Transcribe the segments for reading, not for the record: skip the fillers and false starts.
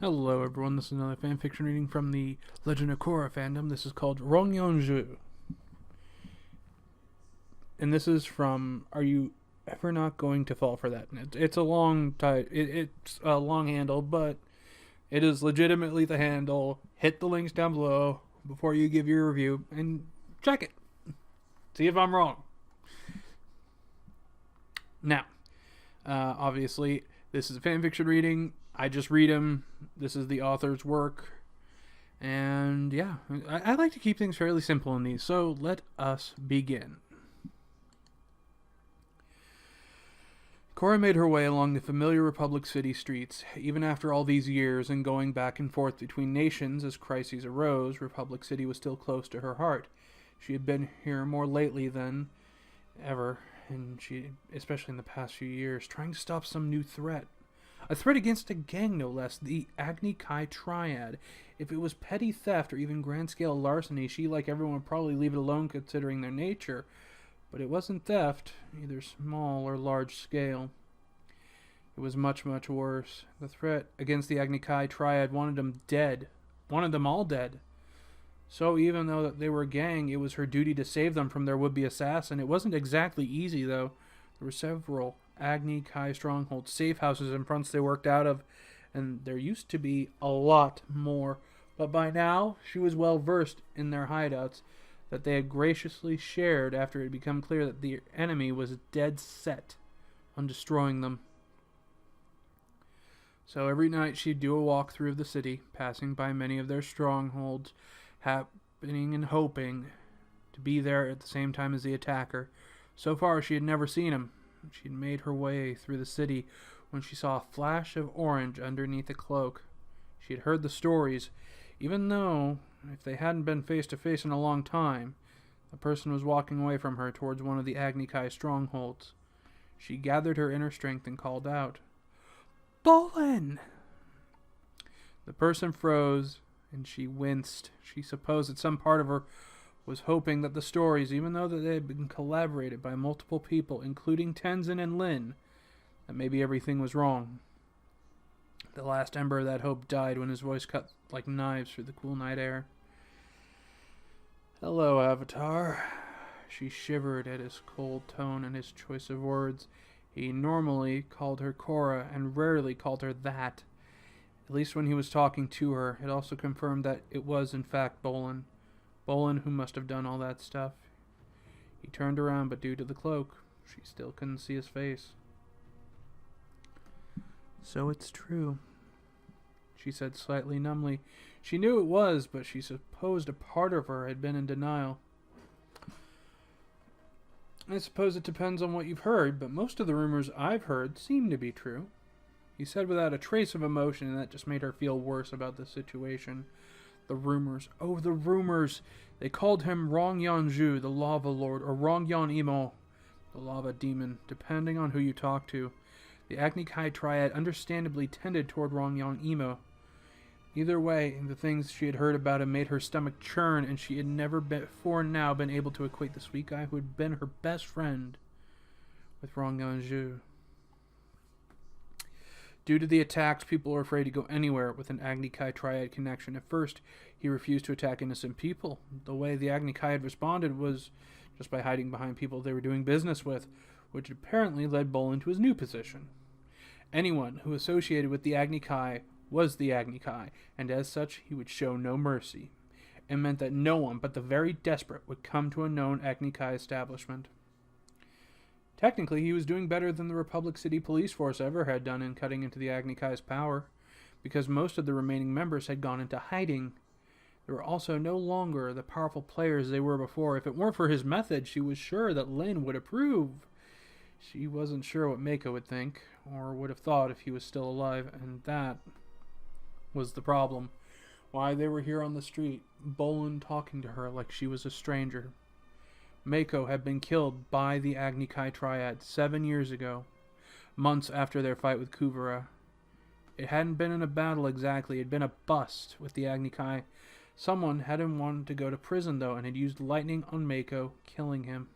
Hello everyone, this is another fanfiction reading from the Legend of Korra fandom. This is called Rongyan Zhu. And this is from Are You Ever Not Going to Fall for That? And it's a long it's a long handle, but it is legitimately the handle. Hit the links down below before you give your review and check it. See if I'm wrong. Now, obviously, this is a fanfiction reading. I just read them. This is the author's work. And yeah, I like to keep things fairly simple in these. So let us begin. Korra made her way along the familiar Republic City streets. Even after all these years and going back and forth between nations as crises arose, Republic City was still close to her heart. She had been here more lately than ever, and especially in the past few years, trying to stop some new threat. A threat against a gang, no less, the Agni Kai Triad. If it was petty theft or even grand-scale larceny, she, like everyone, would probably leave it alone considering their nature. But it wasn't theft, either small or large scale. It was much, much worse. The threat against the Agni Kai Triad wanted them dead. Wanted them all dead. So even though they were a gang, it was her duty to save them from their would-be assassin. It wasn't exactly easy, though. There were several Agni Kai stronghold safe houses and fronts they worked out of, and there used to be a lot more. But by now, she was well versed in their hideouts that they had graciously shared after it had become clear that the enemy was dead set on destroying them. So every night she'd do a walk through the city, passing by many of their strongholds, happening and hoping to be there at the same time as the attacker. So far, she had never seen him. She'd made her way through the city when she saw a flash of orange underneath a cloak. She had heard the stories, even though, if they hadn't been face to face in a long time, the person was walking away from her towards one of the Agni Kai strongholds. She gathered her inner strength and called out, "Bolin!" The person froze, and she winced. She supposed that some part of her was hoping that the stories, even though they had been collaborated by multiple people, including Tenzin and Lin, that maybe everything was wrong. The last ember of that hope died when his voice cut like knives through the cool night air. "Hello, Avatar." She shivered at his cold tone and his choice of words. He normally called her Korra and rarely called her that. At least when he was talking to her, it also confirmed that it was in fact Bolin. Bolin, who must have done all that stuff. He turned around, but due to the cloak, she still couldn't see his face. "So it's true," she said slightly numbly. She knew it was, but she supposed a part of her had been in denial. "I suppose it depends on what you've heard, but most of the rumors I've heard seem to be true," he said without a trace of emotion, and that just made her feel worse about the situation. The rumors. Oh, the rumors. They called him Rongyan Zhu, the Lava Lord, or Rongyan Imo, the Lava Demon, depending on who you talk to. The Agni Kai Triad understandably tended toward Rongyan Imo. Either way, the things she had heard about him made her stomach churn, and she had never before now been able to equate the sweet guy who had been her best friend with Rongyan Zhu. Due to the attacks, people were afraid to go anywhere with an Agni Kai Triad connection. At first, he refused to attack innocent people. The way the Agni Kai had responded was just by hiding behind people they were doing business with, which apparently led Bolin to his new position. Anyone who associated with the Agni Kai was the Agni Kai, and as such, he would show no mercy. It meant that no one but the very desperate would come to a known Agni Kai establishment. Technically, he was doing better than the Republic City Police Force ever had done in cutting into the Agni Kai's power, because most of the remaining members had gone into hiding. They were also no longer the powerful players they were before. If it weren't for his method, she was sure that Lin would approve. She wasn't sure what Mako would think, or would have thought if he was still alive, and that was the problem. Why they were here on the street, Bolin talking to her like she was a stranger. Mako had been killed by the Agni Kai Triad 7 years ago, months after their fight with Kuvera. It hadn't been in a battle exactly, it had been a bust with the Agni Kai. Someone hadn't wanted to go to prison, though, and had used lightning on Mako, killing him.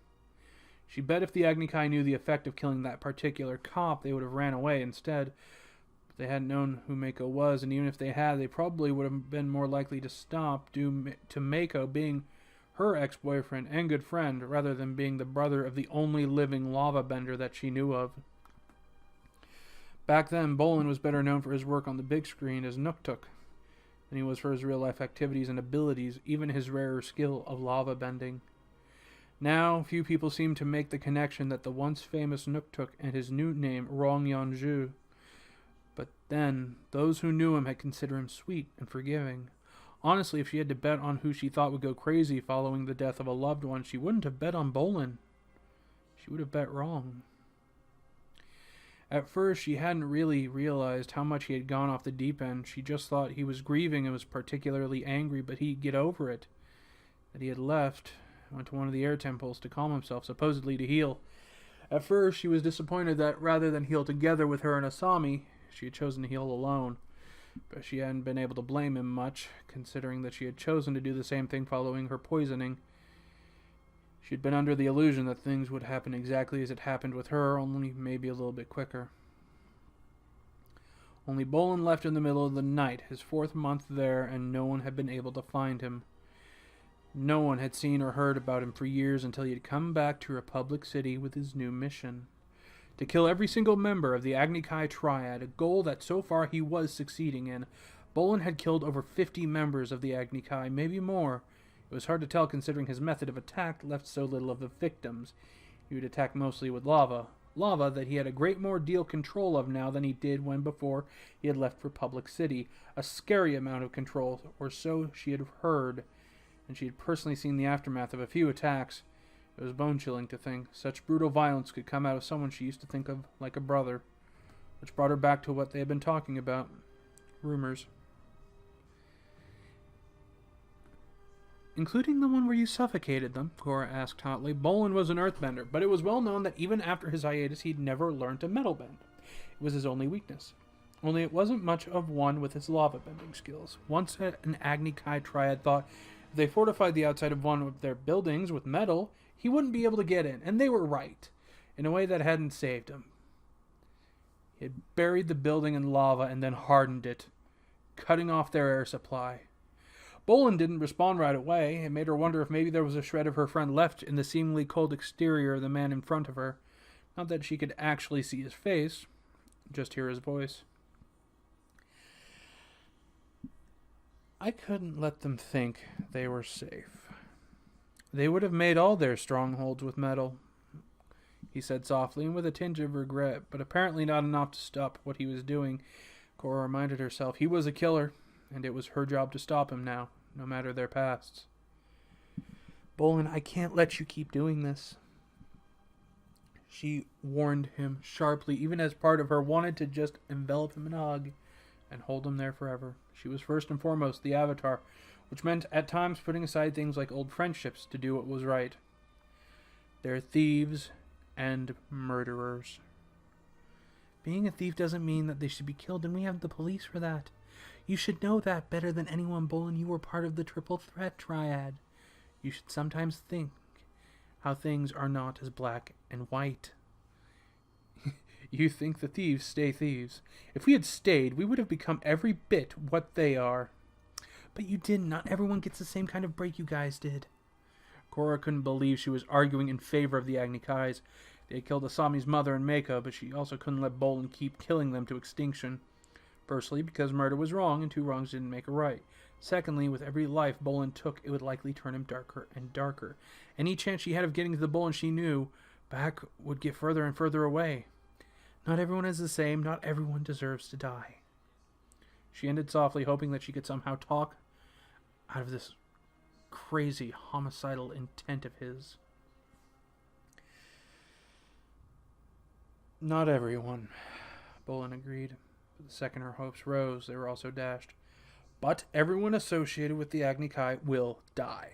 She bet if the Agni Kai knew the effect of killing that particular cop, they would have ran away instead. They hadn't known who Mako was, and even if they had, they probably would have been more likely to stop due to Mako being her ex-boyfriend and good friend, rather than being the brother of the only living lava bender that she knew of. Back then, Bolin was better known for his work on the big screen as Nooktook than he was for his real-life activities and abilities, even his rarer skill of lava bending. Now, few people seem to make the connection that the once famous Nooktook and his new name, Rongyan Zhu. But then, those who knew him had considered him sweet and forgiving. Honestly, if she had to bet on who she thought would go crazy following the death of a loved one, she wouldn't have bet on Bolin. She would have bet wrong. At first, she hadn't really realized how much he had gone off the deep end. She just thought he was grieving and was particularly angry, but he'd get over it. That he had left, went to one of the air temples to calm himself, supposedly to heal. At first, she was disappointed that rather than heal together with her and Asami, she had chosen to heal alone. But she hadn't been able to blame him much, considering that she had chosen to do the same thing following her poisoning. She had been under the illusion that things would happen exactly as it happened with her, only maybe a little bit quicker. Only Bolin left in the middle of the night, his 4th month there, and no one had been able to find him. No one had seen or heard about him for years until he had come back to Republic City with his new mission. To kill every single member of the Agni Kai Triad, a goal that so far he was succeeding in. Bolin had killed over 50 members of the Agni Kai, maybe more. It was hard to tell considering his method of attack left so little of the victims. He would attack mostly with lava. Lava that he had a great more deal control of now than he did when before he had left Republic City. A scary amount of control, or so she had heard, and she had personally seen the aftermath of a few attacks. It was bone-chilling to think such brutal violence could come out of someone she used to think of like a brother, which brought her back to what they had been talking about. Rumors. Including the one where you suffocated them, Korra asked hotly. Bolin was an earthbender, but it was well known that even after his hiatus he'd never learned to metal bend. It was his only weakness. Only it wasn't much of one with his lava bending skills. Once an Agni Kai Triad thought if they fortified the outside of one of their buildings with metal, he wouldn't be able to get in, and they were right, in a way that hadn't saved him. He had buried the building in lava and then hardened it, cutting off their air supply. Bolin didn't respond right away. It made her wonder if maybe there was a shred of her friend left in the seemingly cold exterior of the man in front of her. Not that she could actually see his face, just hear his voice. I couldn't let them think they were safe. They would have made all their strongholds with metal, he said softly and with a tinge of regret, but apparently not enough to stop what he was doing. Korra reminded herself he was a killer, and it was her job to stop him now, no matter their pasts. Bolin, I can't let you keep doing this. She warned him sharply, even as part of her wanted to just envelop him in a hug and hold him there forever. She was first and foremost the Avatar, which meant at times putting aside things like old friendships to do what was right. They're thieves and murderers. Being a thief doesn't mean that they should be killed, and we have the police for that. You should know that better than anyone, Bolin. You were part of the triple threat triad. You should sometimes think how things are not as black and white. You think the thieves stay thieves. If we had stayed, we would have become every bit what they are. But you didn't. Not everyone gets the same kind of break you guys did. Korra couldn't believe she was arguing in favor of the Agni Kais. They had killed Asami's mother and Mako, but she also couldn't let Bolin keep killing them to extinction. Firstly, because murder was wrong, and 2 wrongs didn't make a right. Secondly, with every life Bolin took, it would likely turn him darker and darker. Any chance she had of getting to the Bolin she knew back would get further and further away. Not everyone is the same. Not everyone deserves to die. She ended softly, hoping that she could somehow talk out of this crazy homicidal intent of his. Not everyone, Bolin agreed. The second her hopes rose, they were also dashed. But everyone associated with the Agni Kai will die.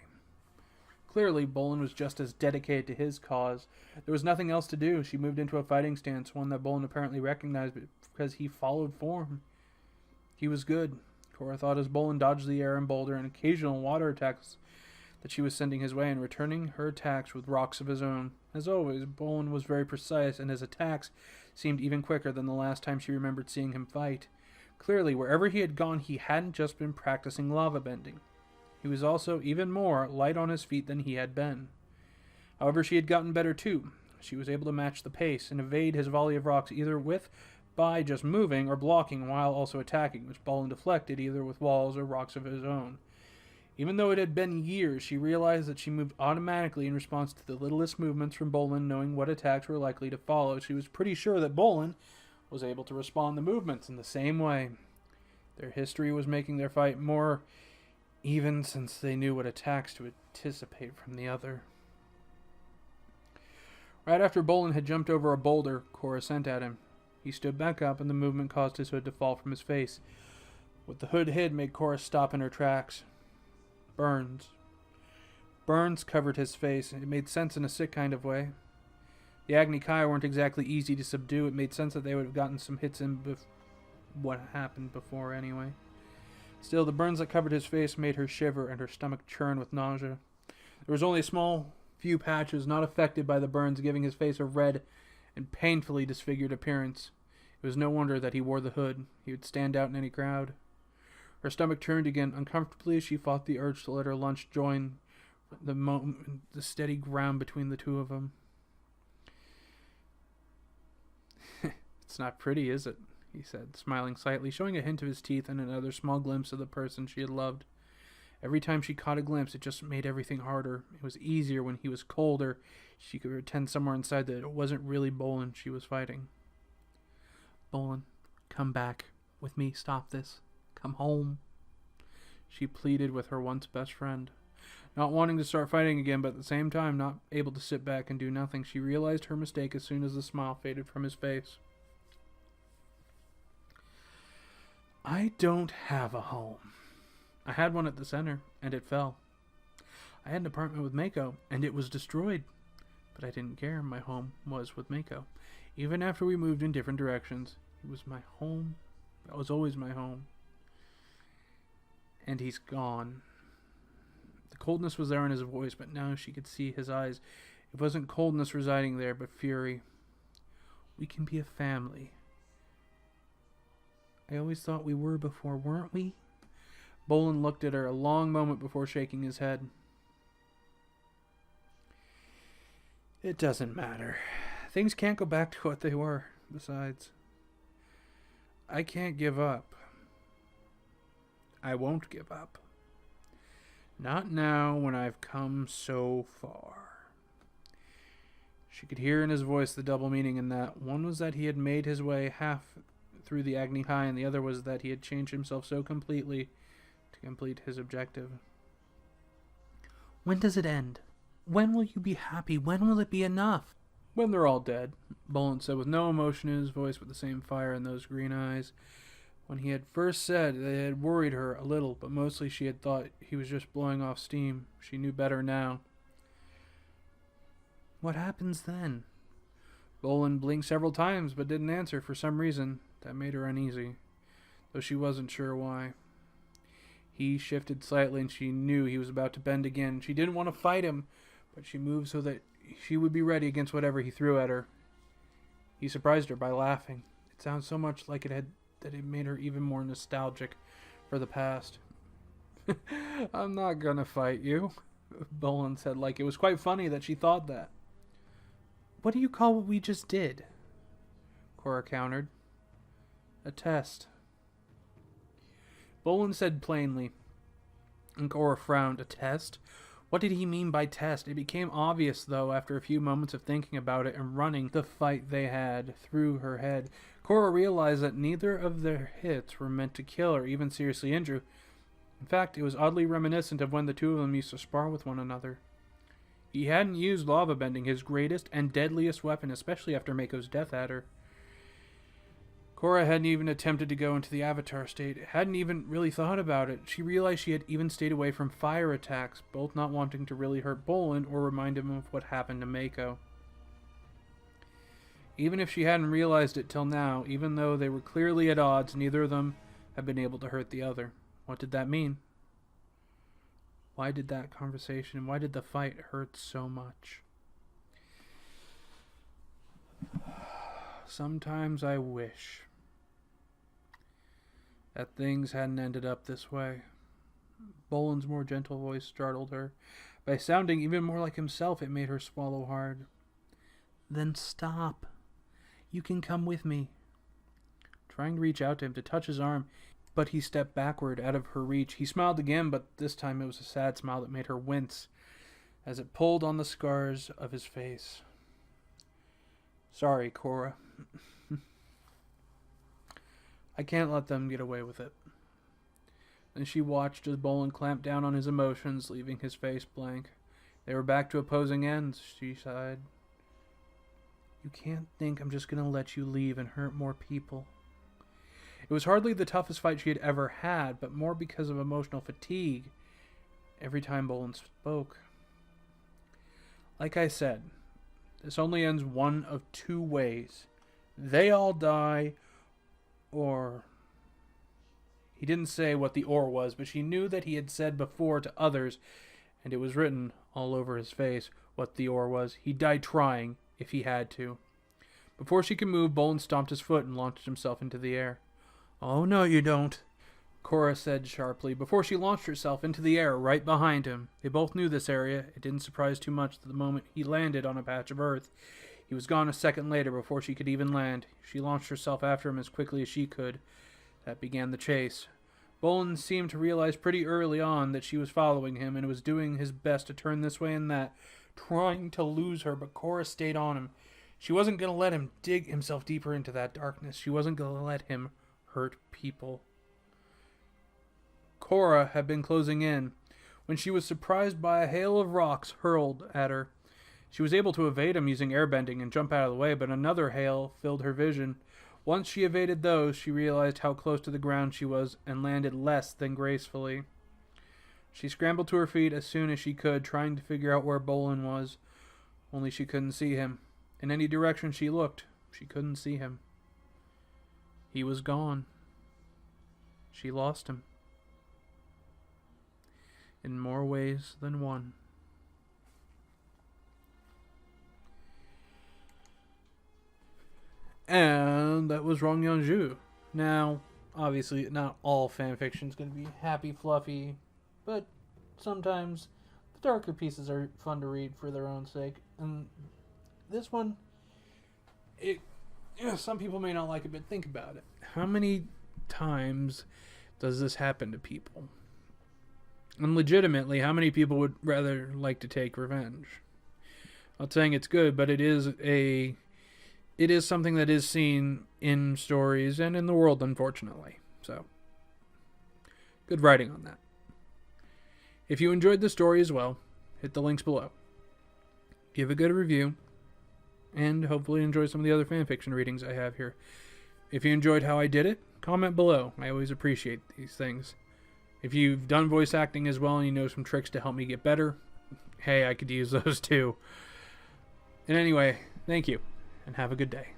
Clearly, Bolin was just as dedicated to his cause. There was nothing else to do. She moved into a fighting stance, one that Bolin apparently recognized because he followed form. He was good. Korra thought as Bolin dodged the air and boulder and occasional water attacks that she was sending his way and returning her attacks with rocks of his own. As always, Bolin was very precise, and his attacks seemed even quicker than the last time she remembered seeing him fight. Clearly, wherever he had gone, he hadn't just been practicing lava bending. He was also, even more, light on his feet than he had been. However, she had gotten better too. She was able to match the pace and evade his volley of rocks either by just moving or blocking while also attacking, which Bolin deflected either with walls or rocks of his own. Even though it had been years, she realized that she moved automatically in response to the littlest movements from Bolin, knowing what attacks were likely to follow. She was pretty sure that Bolin was able to respond to movements in the same way. Their history was making their fight more even since they knew what attacks to anticipate from the other. Right after Bolin had jumped over a boulder, Korra sent at him. He stood back up and the movement caused his hood to fall from his face. What the hood hid made Korra stop in her tracks. Burns. Burns covered his face. It made sense in a sick kind of way. The Agni Kai weren't exactly easy to subdue. It made sense that they would have gotten some hits in what happened before anyway. Still, the burns that covered his face made her shiver and her stomach churn with nausea. There was only a small few patches not affected by the burns, giving his face a red and painfully disfigured appearance. It was no wonder that he wore the hood. He would stand out in any crowd. Her stomach turned again uncomfortably as she fought the urge to let her lunch join the steady ground between the two of them. It's not pretty, is it? He said, smiling slightly, showing a hint of his teeth and another small glimpse of the person she had loved. Every time she caught a glimpse, it just made everything harder. It was easier when he was colder. She could pretend somewhere inside that it wasn't really Bolin she was fighting. Bolin, come back with me. Stop this. Come home. She pleaded with her once best friend. Not wanting to start fighting again, but at the same time not able to sit back and do nothing, she realized her mistake as soon as the smile faded from his face. I don't have a home. I had one at the center, and it fell. I had an apartment with Mako, and it was destroyed. But I didn't care. My home was with Mako. Even after we moved in different directions, it was my home. That was always my home. And he's gone. The coldness was there in his voice, but now she could see his eyes. It wasn't coldness residing there, but fury. We can be a family. I always thought we were before, weren't we? Bolin looked at her a long moment before shaking his head. It doesn't matter. Things can't go back to what they were. Besides, I can't give up. I won't give up. Not now when I've come so far. She could hear in his voice the double meaning in that. One was that he had made his way half through the Agni Kai, and the other was that he had changed himself so completely to complete his objective. When does it end? When will you be happy? When will it be enough? When they're all dead, Bolin said with no emotion in his voice but the same fire in those green eyes. When he had first said they had worried her a little, but mostly she had thought he was just blowing off steam. She knew better now. What happens then? Bolin blinked several times but didn't answer for some reason. That made her uneasy, though she wasn't sure why. He shifted slightly and she knew he was about to bend again. She didn't want to fight him, but she moved so that she would be ready against whatever he threw at her. He surprised her by laughing. It sounded so much like that it made her even more nostalgic for the past. I'm not gonna fight you, Bolin said, like it was quite funny that she thought that. What do you call what we just did? Korra countered. A test. Bolin said plainly, and Korra frowned. A test? What did he mean by test? It became obvious, though, after a few moments of thinking about it and running the fight they had through her head. Korra realized that neither of their hits were meant to kill or even seriously injure. In fact, it was oddly reminiscent of when the two of them used to spar with one another. He hadn't used lava bending, his greatest and deadliest weapon, especially after Mako's death at her. Korra hadn't even attempted to go into the Avatar state, hadn't even really thought about it. She realized she had even stayed away from fire attacks, both not wanting to really hurt Bolin or remind him of what happened to Mako. Even if she hadn't realized it till now, even though they were clearly at odds, neither of them had been able to hurt the other. What did that mean? Why did that conversation, why did the fight hurt so much? Sometimes I wish. that things hadn't ended up this way. Boland's more gentle voice startled her. By sounding even more like himself, it made her swallow hard. Then stop. You can come with me. Trying to reach out to him, to touch his arm, but he stepped backward, out of her reach. He smiled again, but this time it was a sad smile that made her wince as it pulled on the scars of his face. Sorry, Korra. I can't let them get away with it. And she watched as Boland clamped down on his emotions, leaving his face blank. They were back to opposing ends, she sighed. You can't think I'm just going to let you leave and hurt more people. It was hardly the toughest fight she had ever had, but more because of emotional fatigue every time Boland spoke. Like I said, this only ends one of two ways. They all die, or... He didn't say what the or was, but she knew that he had said before to others, and it was written all over his face what the or was. He died trying, if he had to. Before she could move, Boland stomped his foot and launched himself into the air. Oh, no, you don't, Korra said sharply, before she launched herself into the air right behind him. They both knew this area. It didn't surprise too much that the moment he landed on a patch of earth. He was gone a second later before she could even land. She launched herself after him as quickly as she could. That began the chase. Boland seemed to realize pretty early on that she was following him and was doing his best to turn this way and that, trying to lose her, but Korra stayed on him. She wasn't going to let him dig himself deeper into that darkness. She wasn't going to let him hurt people. Korra had been closing in when she was surprised by a hail of rocks hurled at her. She was able to evade him using airbending and jump out of the way, but another hail filled her vision. Once she evaded those, she realized how close to the ground she was and landed less than gracefully. She scrambled to her feet as soon as she could, trying to figure out where Boland was. Only she couldn't see him. In any direction she looked, she couldn't see him. He was gone. She lost him. In more ways than one. And that was Rongyan Zhu. Now, obviously, not all fanfiction is going to be happy, fluffy, but sometimes the darker pieces are fun to read for their own sake. And this one, some people may not like it, but think about it. How many times does this happen to people? And legitimately, how many people would rather like to take revenge? I'm not saying it's good, but it is something that is seen in stories and in the world, unfortunately. So, good writing on that. If you enjoyed the story as well, hit the links below. Give a good review, and hopefully enjoy some of the other fanfiction readings I have here. If you enjoyed how I did it, comment below. I always appreciate these things. If you've done voice acting as well and you know some tricks to help me get better, hey, I could use those too. And anyway, thank you, and have a good day.